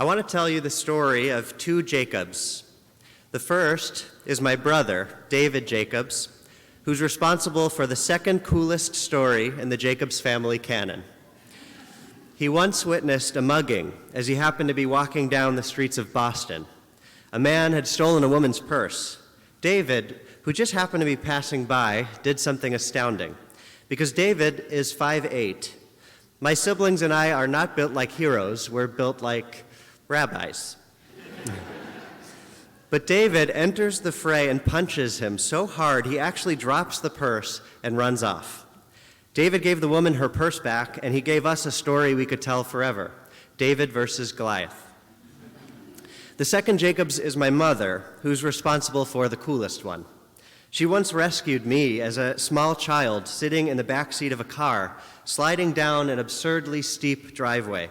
I want to tell you the story of two Jacobs. The first is my brother, David Jacobs, who's responsible for the second coolest story in the Jacobs family canon. He once witnessed a mugging as he happened to be walking down the streets of Boston. A man had stolen a woman's purse. David, who just happened to be passing by, did something astounding. Because David is 5'8". My siblings and I are not built like heroes, we're built like rabbis. But David enters the fray and punches him so hard he actually drops the purse and runs off. David gave the woman her purse back, and he gave us a story we could tell forever. David versus Goliath. The second Jacobs is my mother, who's responsible for the coolest one. She once rescued me as a small child sitting in the back seat of a car, sliding down an absurdly steep driveway.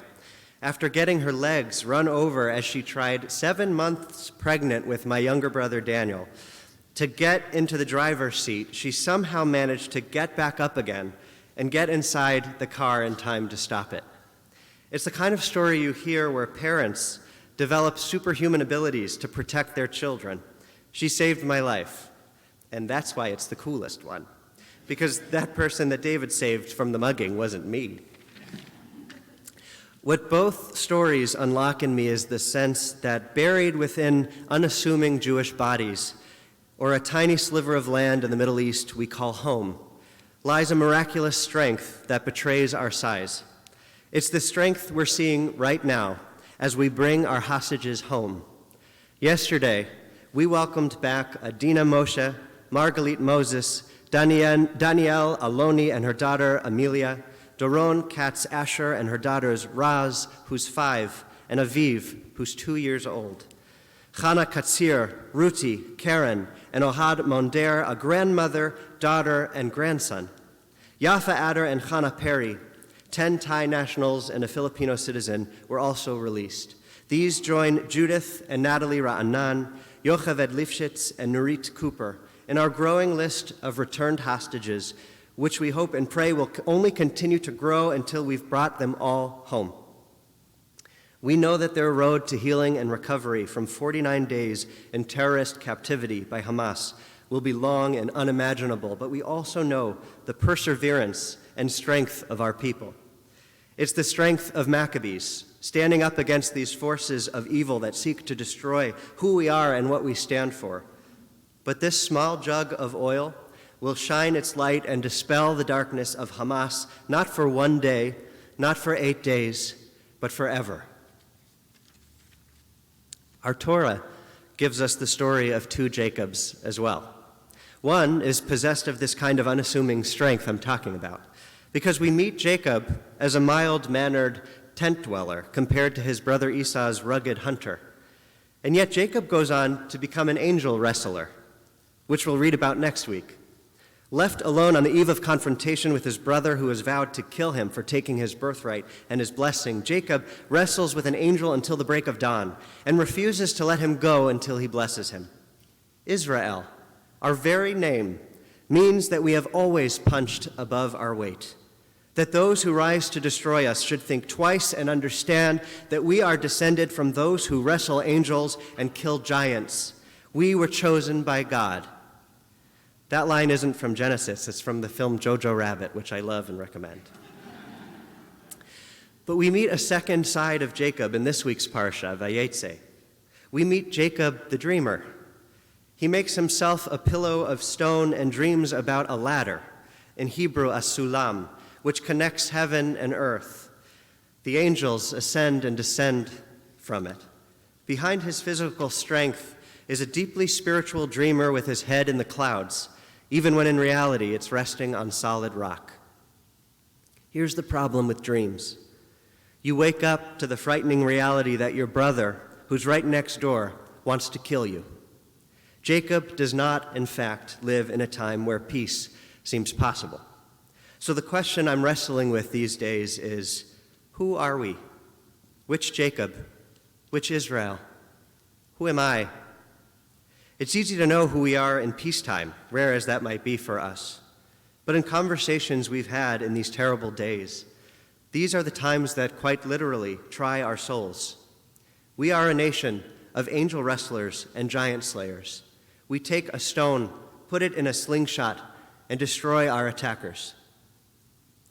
After getting her legs run over as she tried, 7 months pregnant with my younger brother Daniel, to get into the driver's seat, she somehow managed to get back up again and get inside the car in time to stop it. It's the kind of story you hear where parents develop superhuman abilities to protect their children. She saved my life, and that's why it's the coolest one, because that person that David saved from the mugging wasn't me. What both stories unlock in me is the sense that buried within unassuming Jewish bodies, or a tiny sliver of land in the Middle East we call home, lies a miraculous strength that betrays our size. It's the strength we're seeing right now as we bring our hostages home. Yesterday, we welcomed back Adina Moshe, Margalit Moses, Danielle Aloni and her daughter Amelia, Doron Katz Asher and her daughters Raz, who's 5, and Aviv, who's 2 years old. Chana Katzir, Ruti, Karen, and Ohad Monder, a grandmother, daughter, and grandson. Yafa Adder and Chana Perry, 10 Thai nationals and a Filipino citizen, were also released. These join Judith and Natalie Ra'anan, Yocheved Lifshitz, and Nurit Cooper in our growing list of returned hostages, which we hope and pray will only continue to grow until we've brought them all home. We know that their road to healing and recovery from 49 days in terrorist captivity by Hamas will be long and unimaginable, but we also know the perseverance and strength of our people. It's the strength of Maccabees, standing up against these forces of evil that seek to destroy who we are and what we stand for. But this small jug of oil will shine its light and dispel the darkness of Hamas, not for 1 day, not for 8 days, but forever. Our Torah gives us the story of two Jacobs as well. One is possessed of this kind of unassuming strength I'm talking about, because we meet Jacob as a mild-mannered tent dweller compared to his brother Esau's rugged hunter. And yet Jacob goes on to become an angel wrestler, which we'll read about next week. Left alone on the eve of confrontation with his brother who has vowed to kill him for taking his birthright and his blessing, Jacob wrestles with an angel until the break of dawn and refuses to let him go until he blesses him. Israel, our very name, means that we have always punched above our weight, that those who rise to destroy us should think twice and understand that we are descended from those who wrestle angels and kill giants. We were chosen by God. That line isn't from Genesis, it's from the film Jojo Rabbit, which I love and recommend. But we meet a second side of Jacob in this week's Parsha, Vayetze. We meet Jacob the dreamer. He makes himself a pillow of stone and dreams about a ladder, in Hebrew a sulam, which connects heaven and earth. The angels ascend and descend from it. Behind his physical strength is a deeply spiritual dreamer with his head in the clouds, even when in reality it's resting on solid rock. Here's the problem with dreams. You wake up to the frightening reality that your brother, who's right next door, wants to kill you. Jacob does not, in fact, live in a time where peace seems possible. So the question I'm wrestling with these days is, who are we? Which Jacob? Which Israel? Who am I? It's easy to know who we are in peacetime, rare as that might be for us. But in conversations we've had in these terrible days, these are the times that quite literally try our souls. We are a nation of angel wrestlers and giant slayers. We take a stone, put it in a slingshot, and destroy our attackers.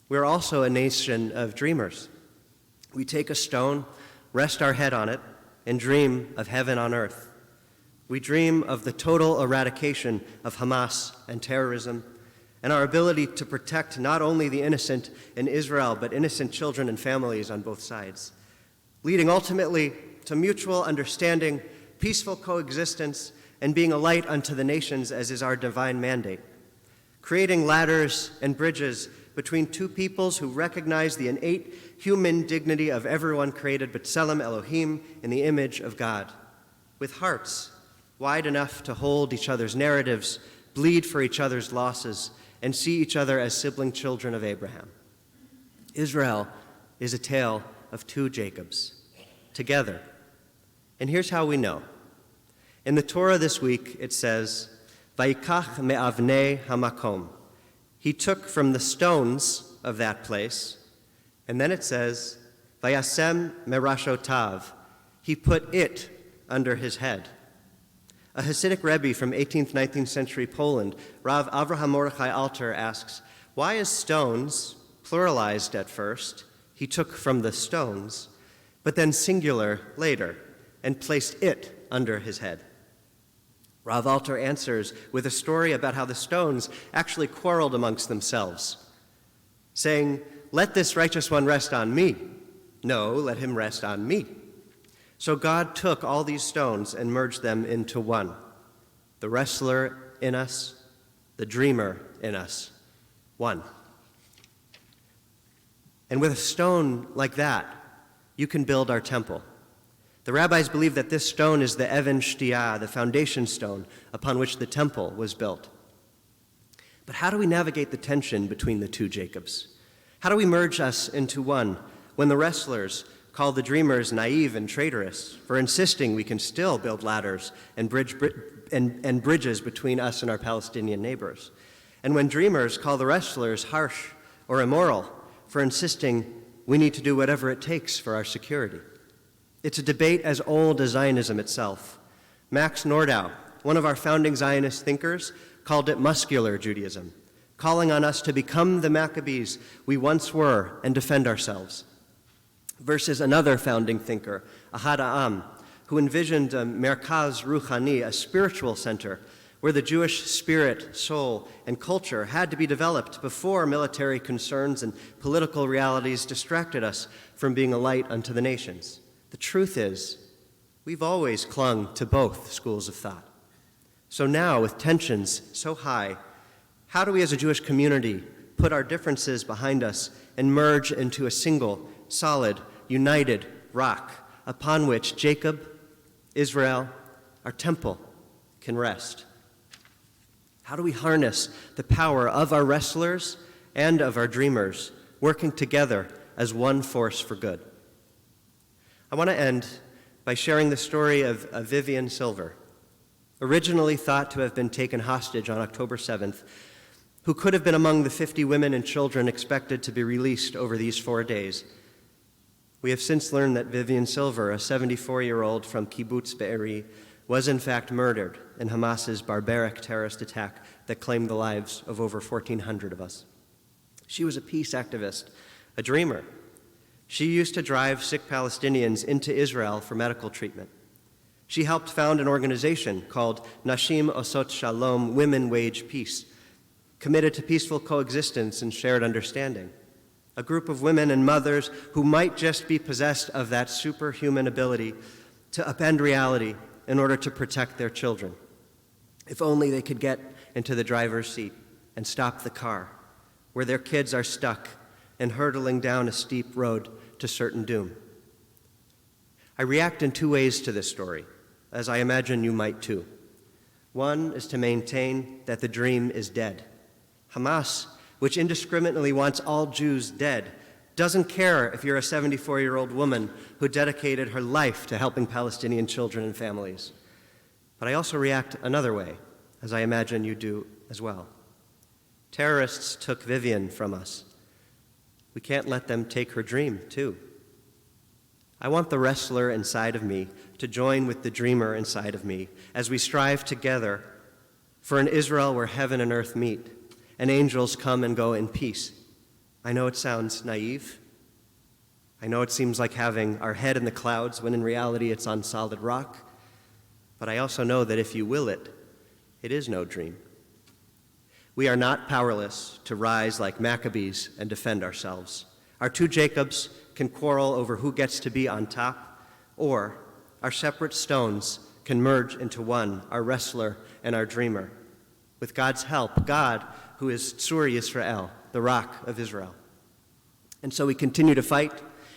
We are also a nation of dreamers. We take a stone, rest our head on it, and dream of heaven on earth. We dream of the total eradication of Hamas and terrorism, and our ability to protect not only the innocent in Israel, but innocent children and families on both sides, leading ultimately to mutual understanding, peaceful coexistence, and being a light unto the nations as is our divine mandate, creating ladders and bridges between two peoples who recognize the innate human dignity of everyone created B'Tselem Elohim in the image of God, with hearts wide enough to hold each other's narratives, bleed for each other's losses, and see each other as sibling children of Abraham. Israel is a tale of two Jacobs, together. And here's how we know. In the Torah this week, it says, Vayikach me'avnei hamakom. He took from the stones of that place. And then it says, Vayasem merashotav. He put it under his head. A Hasidic Rabbi from 18th, 19th century Poland, Rav Avraham Mordechai Alter, asks, why is stones, pluralized at first, he took from the stones, but then singular later, and placed it under his head? Rav Alter answers with a story about how the stones actually quarreled amongst themselves, saying, let this righteous one rest on me. No, let him rest on me. So God took all these stones and merged them into one, the wrestler in us, the dreamer in us, one. And with a stone like that, you can build our temple. The rabbis believe that this stone is the Even Shtiyah, the foundation stone upon which the temple was built. But how do we navigate the tension between the two Jacobs? How do we merge us into one when the wrestlers call the dreamers naive and traitorous for insisting we can still build ladders and bridges between us and our Palestinian neighbors? And when dreamers call the wrestlers harsh or immoral for insisting we need to do whatever it takes for our security? It's a debate as old as Zionism itself. Max Nordau, one of our founding Zionist thinkers, called it muscular Judaism, calling on us to become the Maccabees we once were and defend ourselves. Versus another founding thinker, Ahad Ha'am, who envisioned a Merkaz Ruchani, a spiritual center, where the Jewish spirit, soul, and culture had to be developed before military concerns and political realities distracted us from being a light unto the nations. The truth is, we've always clung to both schools of thought. So now, with tensions so high, how do we as a Jewish community put our differences behind us and merge into a single, solid, united rock upon which Jacob, Israel, our temple can rest? How do we harness the power of our wrestlers and of our dreamers working together as one force for good? I want to end by sharing the story of Vivian Silver, originally thought to have been taken hostage on October 7th, who could have been among the 50 women and children expected to be released over these 4 days. We have since learned that Vivian Silver, a 74-year-old from Kibbutz Be'eri, was in fact murdered in Hamas's barbaric terrorist attack that claimed the lives of over 1,400 of us. She was a peace activist, a dreamer. She used to drive sick Palestinians into Israel for medical treatment. She helped found an organization called Nashim Osot Shalom, Women Wage Peace, committed to peaceful coexistence and shared understanding. A group of women and mothers who might just be possessed of that superhuman ability to upend reality in order to protect their children. If only they could get into the driver's seat and stop the car where their kids are stuck and hurtling down a steep road to certain doom. I react in two ways to this story, as I imagine you might too. One is to maintain that the dream is dead. Hamas, which indiscriminately wants all Jews dead, doesn't care if you're a 74-year-old woman who dedicated her life to helping Palestinian children and families. But I also react another way, as I imagine you do as well. Terrorists took Vivian from us. We can't let them take her dream, too. I want the wrestler inside of me to join with the dreamer inside of me as we strive together for an Israel where heaven and earth meet and angels come and go in peace. I know it sounds naive. I know it seems like having our head in the clouds when in reality it's on solid rock. But I also know that if you will it, it is no dream. We are not powerless to rise like Maccabees and defend ourselves. Our two Jacobs can quarrel over who gets to be on top, or our separate stones can merge into one, our wrestler and our dreamer. With God's help, God, who is Tzur Yisrael, the rock of Israel. And so we continue to fight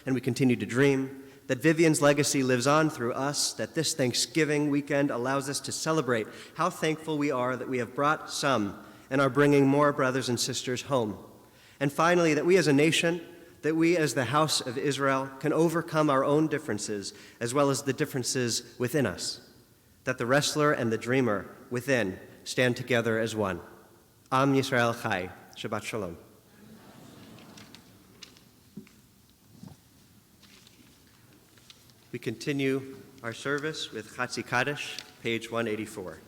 and we continue to dream that Vivian's legacy lives on through us, that this Thanksgiving weekend allows us to celebrate how thankful we are that we have brought some and are bringing more brothers and sisters home. And finally, that we as a nation, that we as the house of Israel can overcome our own differences as well as the differences within us, that the wrestler and the dreamer within stand together as one. Am Yisrael Chai. Shabbat Shalom. We continue our service with Chatzi Kaddish, page 184.